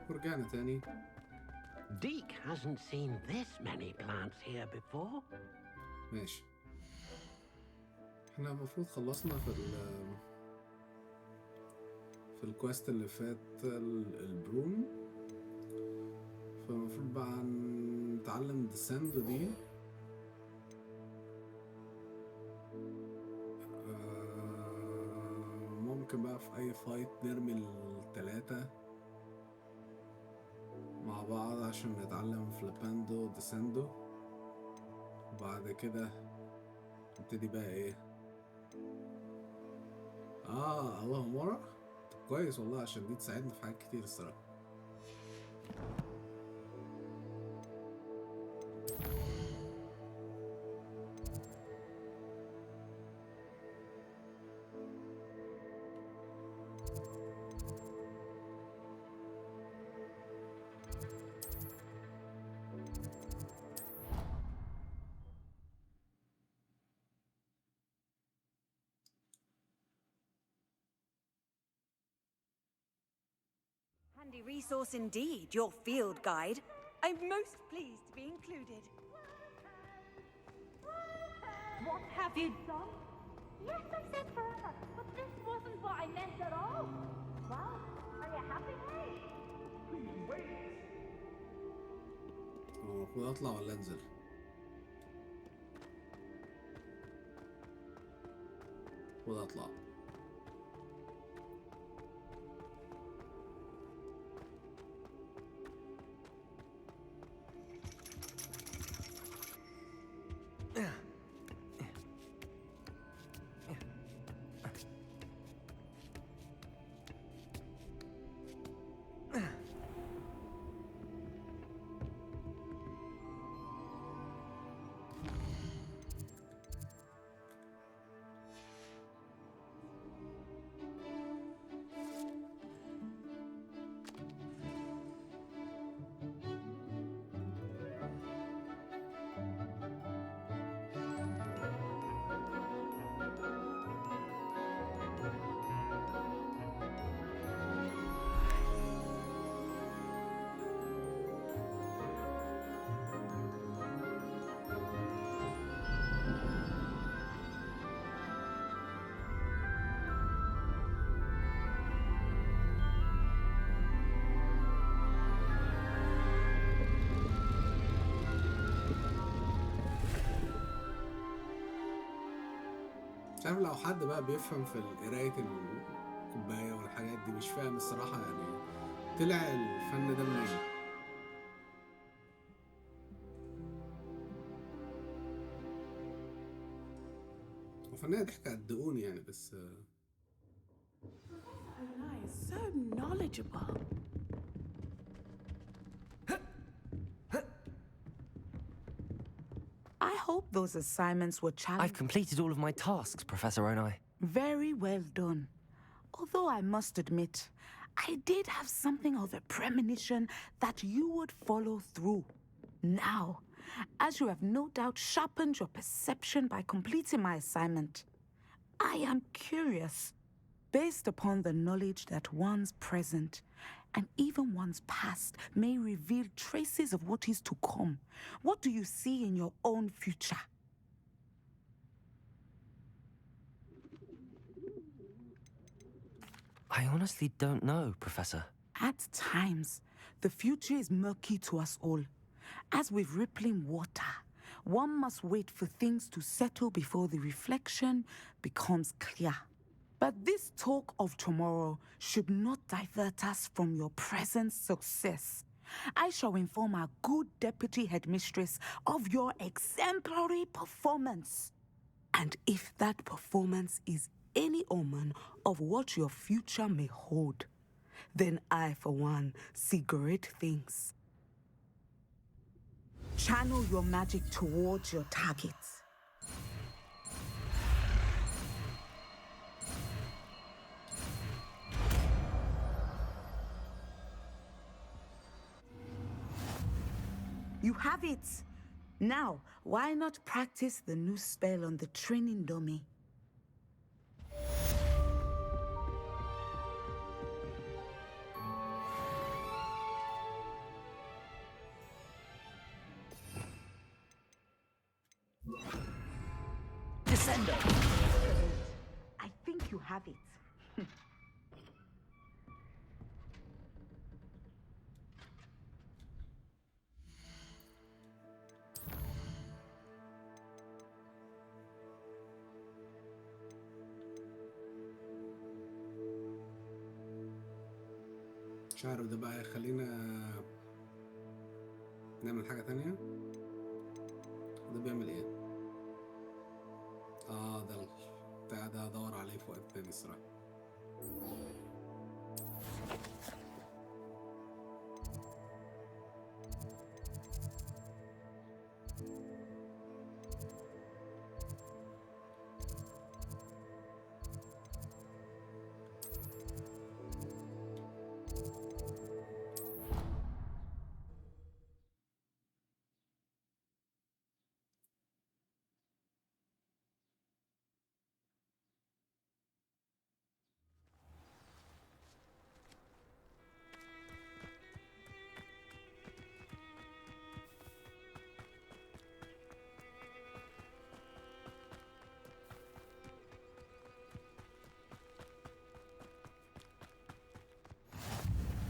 ورجعنا تاني. Deke hasn't seen this many plants here before. ماشي. احنا المفروض خلصنا في الكويست اللي فات البروم، فالمفروض بقى نتعلم ديسند دي. ممكن بقى في اي فايت نرمي التلاتة مع بعض عشان نتعلم فلاباندو ديسندو، وبعد كده نبتدي بقى ايه. الله مرة كويس والله، عشان دي تساعدنا في حاجات كتير الصراحة. Handy resource indeed, your field guide. I'm most pleased to be included. What have you done? Yes, I said forever, but this wasn't what I meant at all. Well, are you happy, hey? Please wait. المفروض اطلع ولا انزل؟ المفروض اطلع. مش عارف لو حد بقى بيفهم في قراية الكوباية والحاجات دي، مش فاهم الصراحة يعني طلع الفن ده منين. وفنانة ضحكة قدقوني يعني، بس Nice, so knowledgeable. I hope those assignments were challenging. I've completed all of my tasks, Professor Onai. Very well done. Although I must admit, I did have something of a premonition that you would follow through. Now, as you have no doubt sharpened your perception by completing my assignment, I am curious, based upon the knowledge that one's present and even one's past may reveal traces of what is to come. What do you see in your own future? I honestly don't know, Professor. At times, the future is murky to us all. As with rippling water, one must wait for things to settle before the reflection becomes clear. But this talk of tomorrow should not divert us from your present success. I shall inform our good deputy headmistress of your exemplary performance. And if that performance is any omen of what your future may hold, then I, for one, see great things. Channel your magic towards your targets. You have it! Now, why not practice the new spell on the training dummy? Send it. I think you have it. مش عارف ده بقى يخلينا نعمل حاجة تانية. ده بيعمل ايه؟ ده بتاع ده ادور عليه في وقت تاني الصراحة.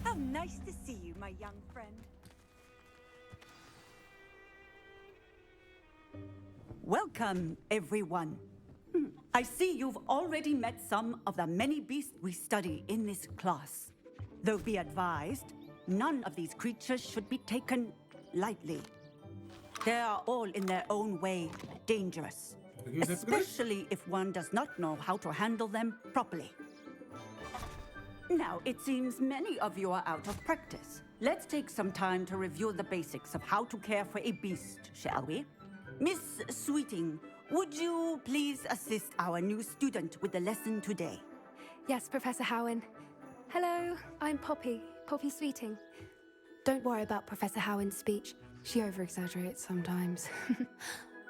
How nice to see you, my young friend. Welcome, everyone. I see you've already met some of the many beasts we study in this class. Though be advised, none of these creatures should be taken lightly. They are all in their own way dangerous, especially if one does not know how to handle them properly. Now, it seems many of you are out of practice. Let's take some time to review the basics of how to care for a beast, shall we? Miss Sweeting, would you please assist our new student with the lesson today? Yes, Professor Howen. Hello, I'm Poppy Sweeting. Don't worry about Professor Howen's speech. She over-exaggerates sometimes.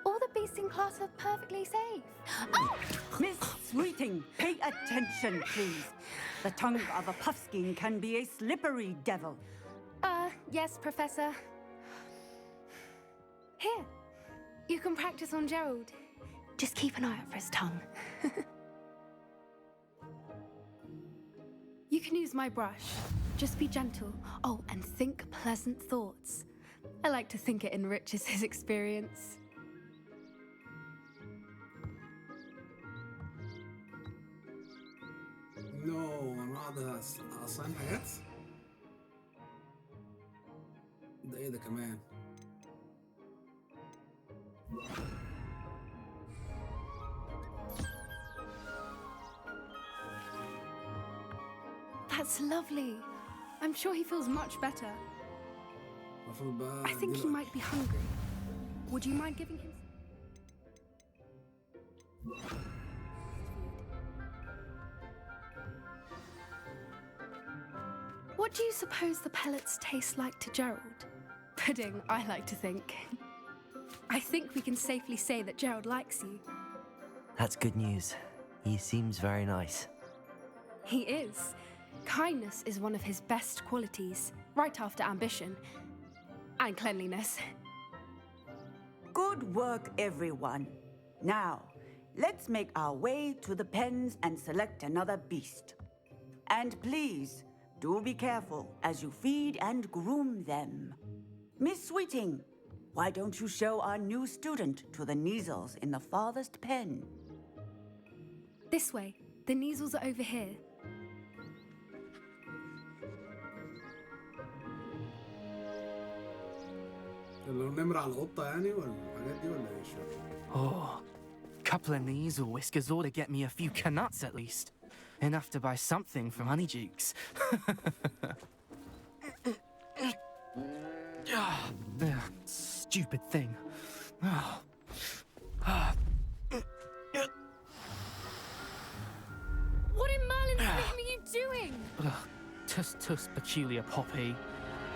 All the beasts in class are perfectly safe. Oh! Miss Sweeting, pay attention, please. The tongue of a puffskein can be a slippery devil. Yes, Professor. Here, you can practice on Gerald. Just keep an eye out for his tongue. You can use my brush. Just be gentle. Oh, and think pleasant thoughts. I like to think it enriches his experience. No, انا قاعد اصلا حاجات. ده ايه ده كمان؟ That's lovely. I'm sure he feels much better. المفروض بقى I think he might be hungry. Would you mind giving him? What do you suppose the pellets taste like to Gerald? Pudding, I like to think. I think we can safely say that Gerald likes you. That's good news. He seems very nice. He is. Kindness is one of his best qualities, right after ambition and cleanliness. Good work, everyone. Now, let's make our way to the pens and select another beast. And please, do be careful as you feed and groom them. Miss Sweeting, why don't you show our new student to the Neasels in the farthest pen? This way. The Neasels are over here. لو نمر على القطة يعني ولا الحاجات دي ولا ايه؟ مش فاهم. Oh, couple of Neasel whiskers ought to get me a few canuts at least. Enough to buy something from Honeydukes. Stupid thing. What in Merlin's name are you doing? Tuss, peculiar Poppy.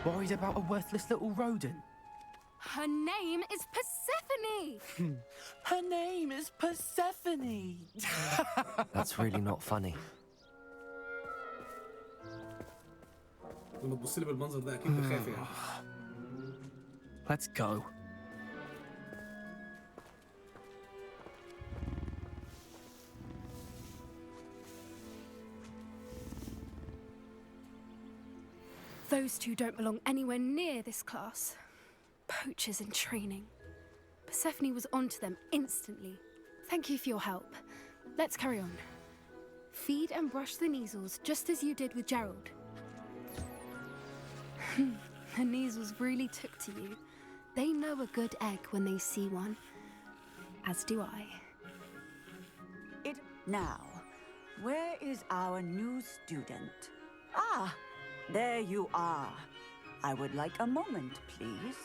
Worried about a worthless little rodent. Her name is Persephone! Her name is Persephone! That's really not funny. لما تبص لي بالمنظر ده اكيد بخاف يعني. Let's go. Those two don't belong anywhere near this class. Poachers in training. Persephone was onto them instantly. Thank you for your help. Let's carry on. Feed and brush the Neasels just as you did with Gerald. The Neasels really took to you. They know a good egg when they see one. As do I. Now, where is our new student? Ah, there you are. I would like a moment, please.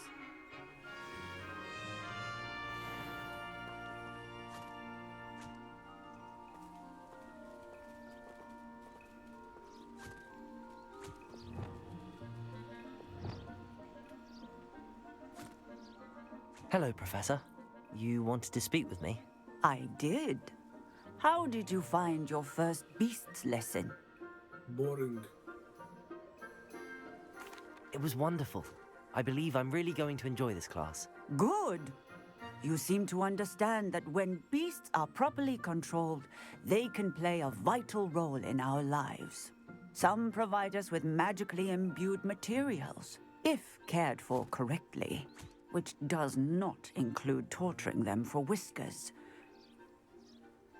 Hello, Professor. You wanted to speak with me? I did. How did you find your first beasts lesson? Boring. It was wonderful. I believe I'm really going to enjoy this class. Good. You seem to understand that when beasts are properly controlled, they can play a vital role in our lives. Some provide us with magically imbued materials, if cared for correctly, which does not include torturing them for whiskers.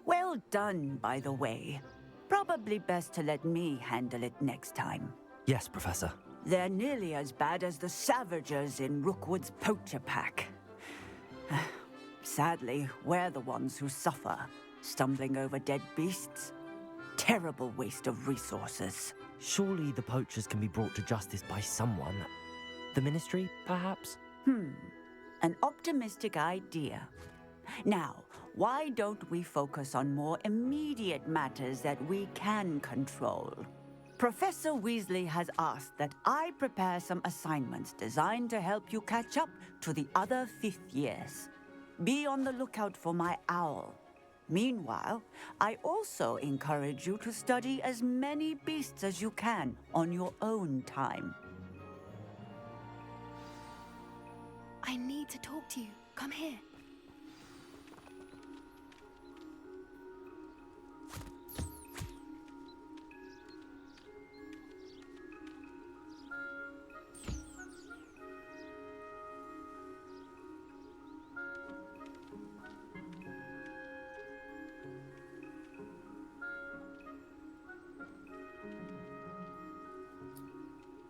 Well done, by the way. Probably best to let me handle it next time. Yes, Professor. They're nearly as bad as the Savagers in Rookwood's poacher pack. Sadly, we're the ones who suffer, stumbling over dead beasts. Terrible waste of resources. Surely the poachers can be brought to justice by someone. The Ministry, perhaps? An optimistic idea. Now, why don't we focus on more immediate matters that we can control? Professor Weasley has asked that I prepare some assignments designed to help you catch up to the other 5th years. Be on the lookout for my owl. Meanwhile, I also encourage you to study as many beasts as you can on your own time. I need to talk to you. Come here.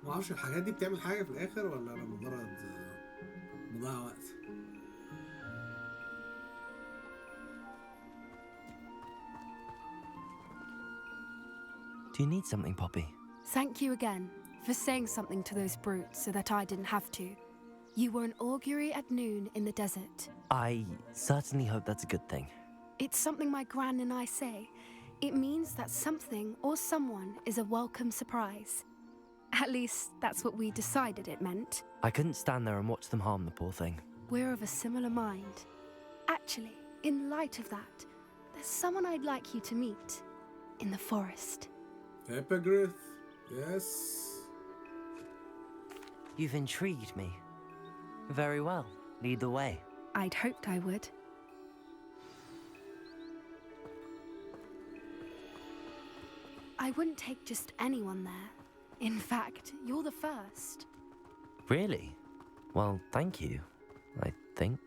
ما اعرفش الحاجات دي بتعمل حاجة في الآخر ولا أنا مجرد بضيع وقت. Do you need something, Poppy? Thank you again for saying something to those brutes so that I didn't have to. You were an augury at noon in the desert. I certainly hope that's a good thing. It's something my gran and I say. It means that something or someone is a welcome surprise. At least, that's what we decided it meant. I couldn't stand there and watch them harm the poor thing. We're of a similar mind. Actually, in light of that, there's someone I'd like you to meet. In the forest. Epigraph, yes. You've intrigued me. Very well. Lead the way. I'd hoped I would. I wouldn't take just anyone there. In fact, you're the first. Really? Well, thank you, I think.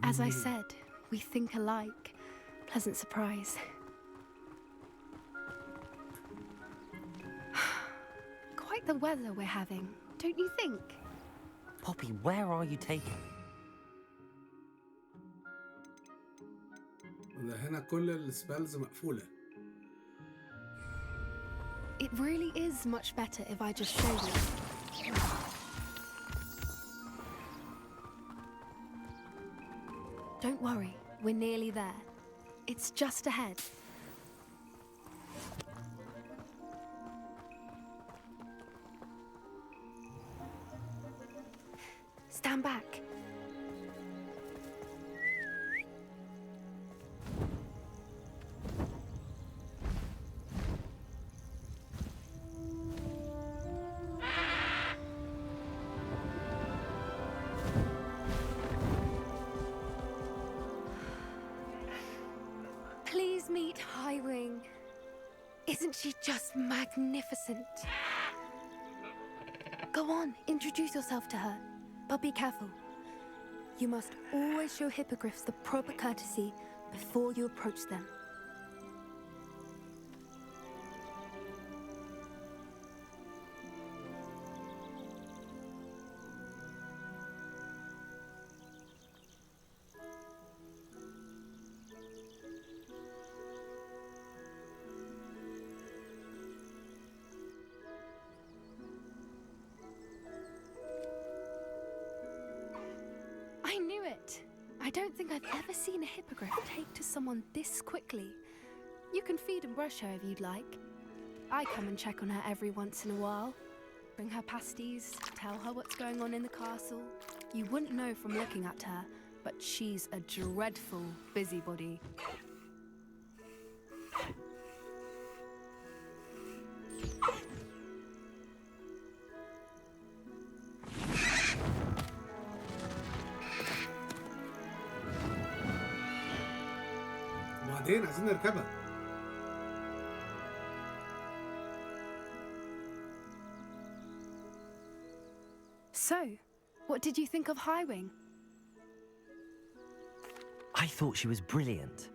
As I said, we think alike. Pleasant surprise. Quite the weather we're having, don't you think? Poppy, where are you taking? ده هنا كل السبيلز مقفولة. It really is much better if I just show you. Don't worry, we're nearly there. It's just ahead. Stand back. Please meet Highwing. Isn't she just magnificent? Go on, introduce yourself to her. But be careful. You must always show hippogriffs the proper courtesy before you approach them. I knew it! I don't think I've ever seen a hippogriff take to someone this quickly. You can feed and brush her if you'd like. I come and check on her every once in a while. Bring her pasties, tell her what's going on in the castle. You wouldn't know from looking at her, but she's a dreadful busybody. وبعدين عايزين نركبها. So, what did you think of Highwing? I thought she was brilliant.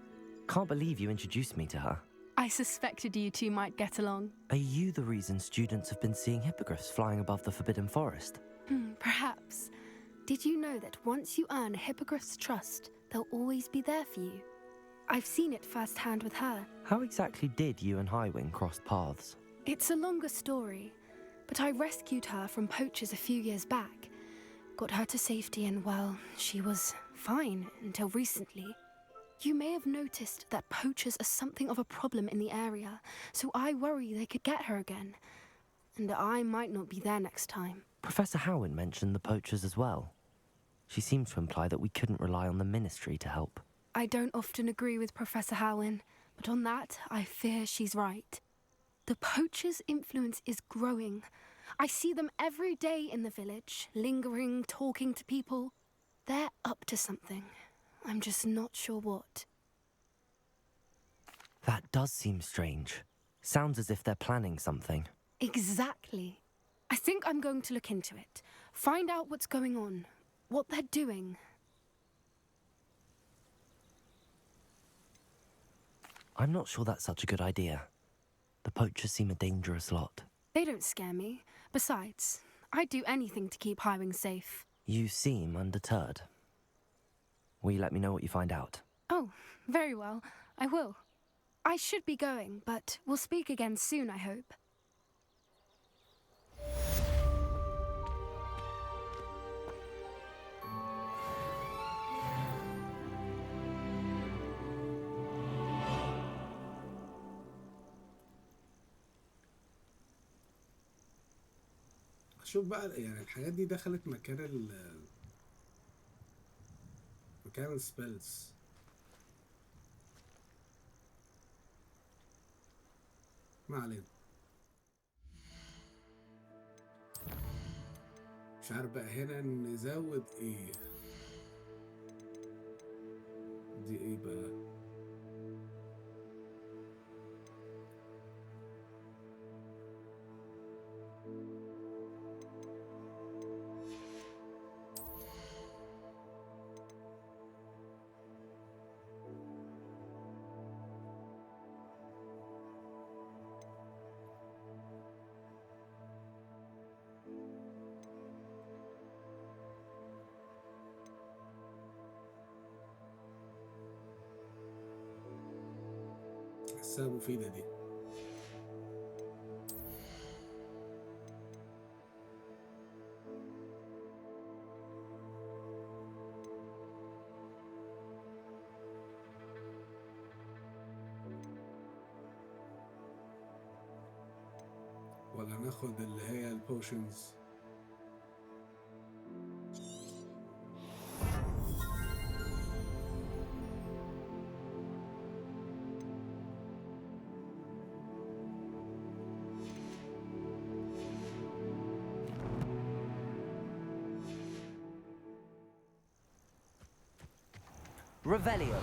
Can't believe you introduced me to her. I suspected you two might get along. Are you the reason students have been seeing hippogriffs flying above the Forbidden Forest? Perhaps. Did you know that once you earn a hippogriff's trust, they'll always be there for you? I've seen it firsthand with her. How exactly did you and Highwing cross paths? It's a longer story, but I rescued her from poachers a few years back. Got her to safety and, well, she was fine until recently. You may have noticed that poachers are something of a problem in the area, so I worry they could get her again. And I might not be there next time. Professor Howin mentioned the poachers as well. She seemed to imply that we couldn't rely on the Ministry to help. I don't often agree with Professor Howin, but on that, I fear she's right. The poachers' influence is growing. I see them every day in the village, lingering, talking to people. They're up to something. I'm just not sure what. That does seem strange. Sounds as if they're planning something. Exactly. I think I'm going to look into it. Find out what's going on, what they're doing. I'm not sure that's such a good idea. The poachers seem a dangerous lot. They don't scare me. Besides, I'd do anything to keep Highwing safe. You seem undeterred. Will you let me know what you find out? Oh, very well. I will. I should be going, but we'll speak again soon, I hope. شوف بقى يعني الحاجات دي دخلت مكان السبيلز. ما علينا. مش عارف بقى هنا نزود ايه. دي ايه بقى؟ حاسها مفيدة دي. ولا ناخد اللي هي البوشنز. Revelio.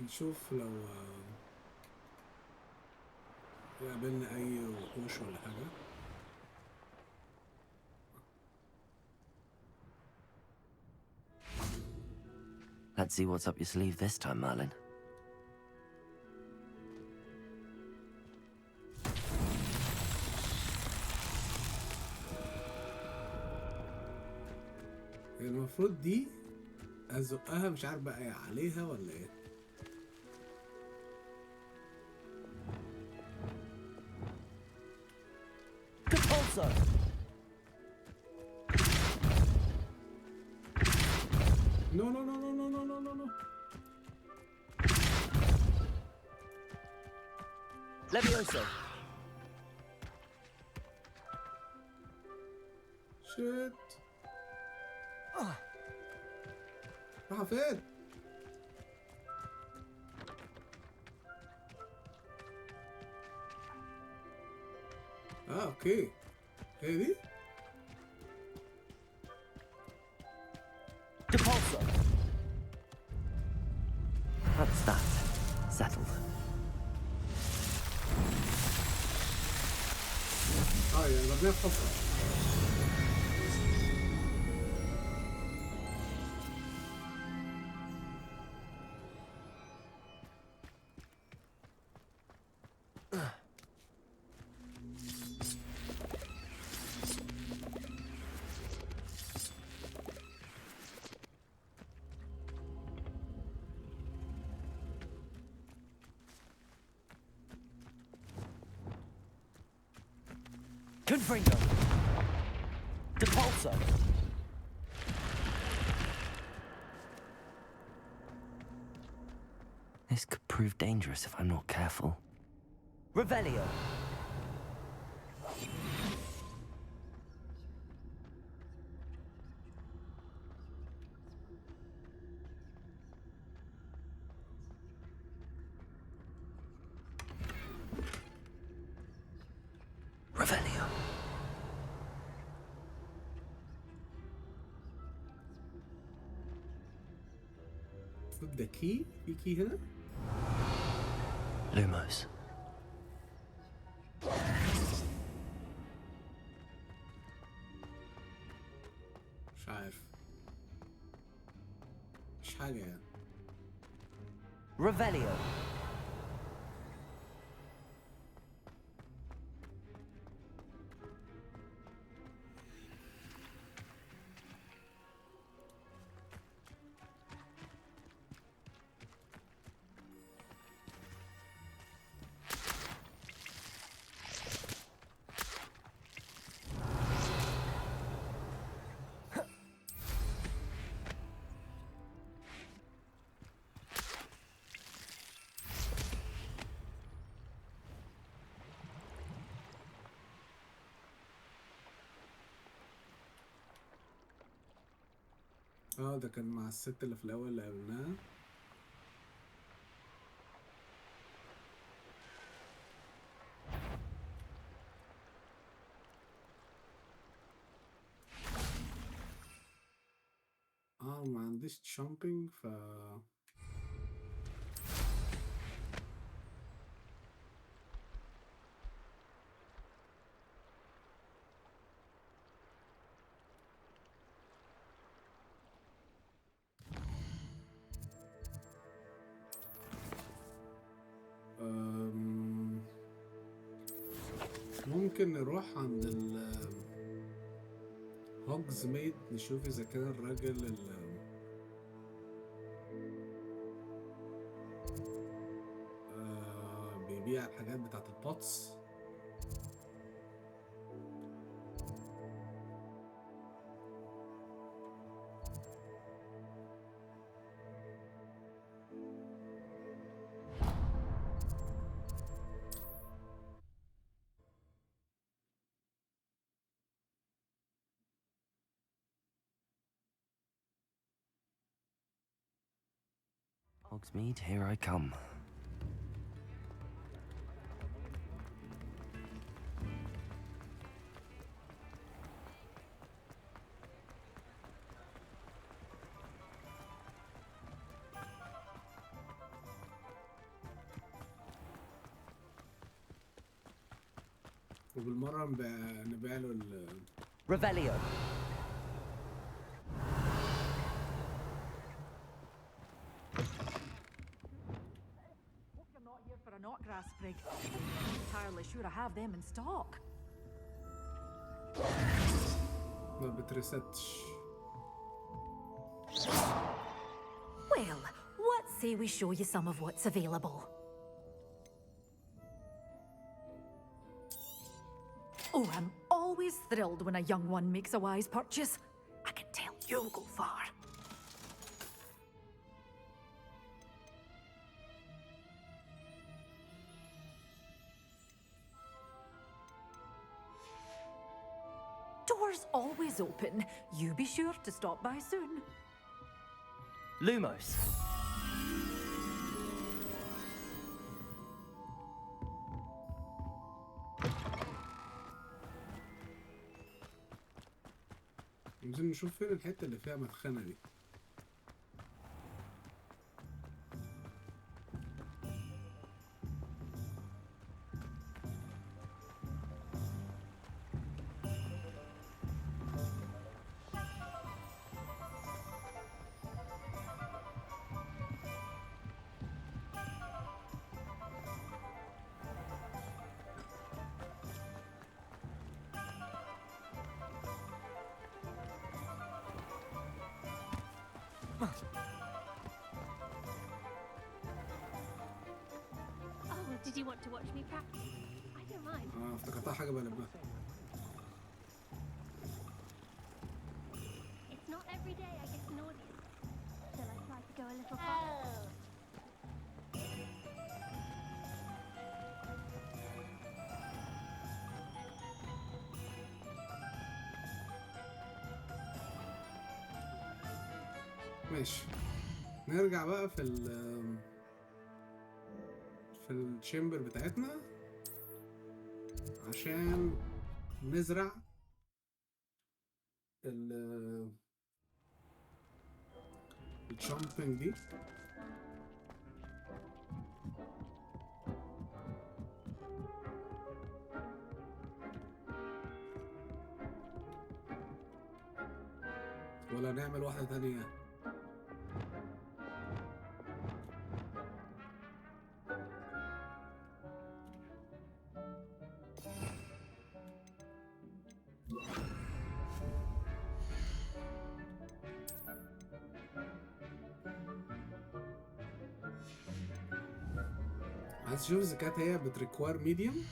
نشوف لو يقابلنا اي وحوش ولا حاجة. Let's see what's up your sleeve this time, Merlin. المفروض دي ازقها، مش عارف بقى عليها ولا ايه. No, no, no, no, no, no, no, no, no. Levioso. Shit. راح فين؟ اوكي. هي دي؟ Depulso. That's that. Settled. يعني ضربناها في حفرة. Confringo. Depulso. This could prove dangerous if I'm not careful. Revelio. Revelio. ده كي؟ في كي هنا؟ Lumos. مش عارف. مش حاجة يعني. Revelio. ده كان مع الست اللي في الأول اللي قابلناها. ما عنديش جامبينج ف ممكن نروح عند هوجز ميد نشوف اذا كان الراجل بيبيع الحاجات بتاعت البوتس. Hogsmeade, here I come. وبالمرة نبيع له Revelio. Hope you're not here for a knotgrass sprig. I'm entirely sure I have them in stock. ما بترستش. Well, let's say we show you some of what's available. Oh, I'm always thrilled when a young one makes a wise purchase. I can tell you'll go far. Doors always open. You be sure to stop by soon. Lumos. عايزين نشوف فين الحتة اللي فيها مدخنة دي. Oh, did you want to watch me practice? I don't mind. افتكرتها حاجة بلبها. It's not every day I get an audience. Shall I try to go a little farther? ماشي. نرجع بقى في الشامبر بتاعتنا عشان نزرع الشامبينج دي. ولا نعمل واحدة تانية؟ عايز تشوف اذا كانت هي بتريكوار ميديوم.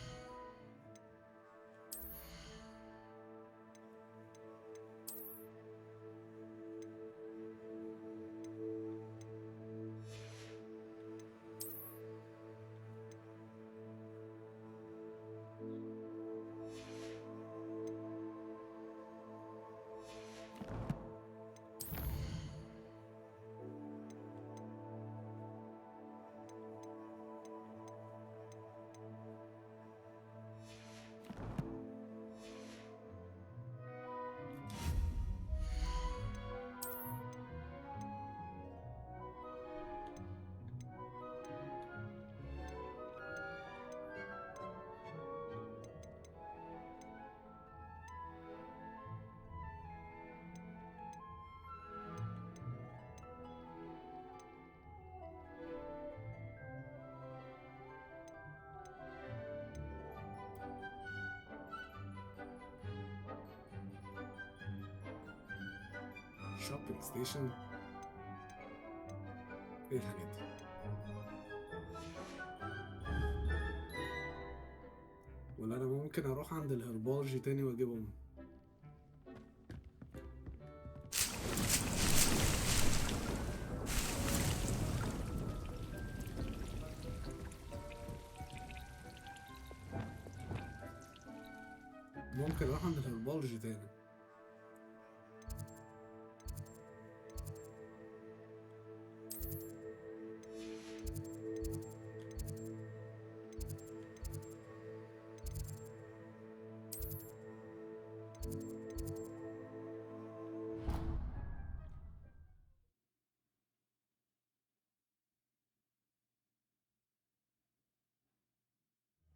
شوبينج ستيشن. ايه الحاجات دي؟ ولا انا ممكن اروح عند الهربولوجي تاني واجيبهم؟ ممكن اروح عند الهربولوجي تاني.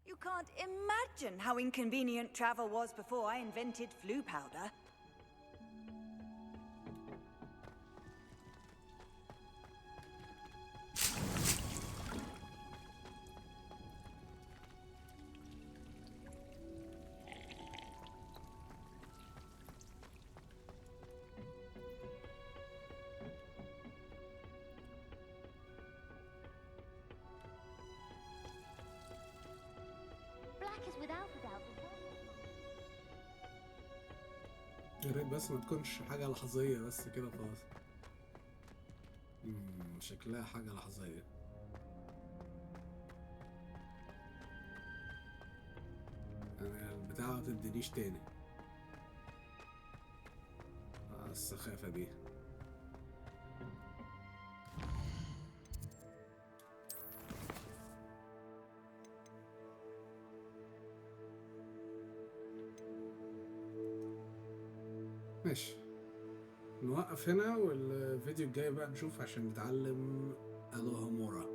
You can't imagine how inconvenient travel was before I invented flu powder. Black is without a doubt the يا ريت بس ما تكونش حاجة لحظية بس كده خلاص. شكلها حاجة لحظية. يعني البتاعة ما بتدينيش تاني. السخافة دي. ماشي، نوقف هنا والفيديو الجاي بقى نشوف عشان نتعلم ألوهامورا.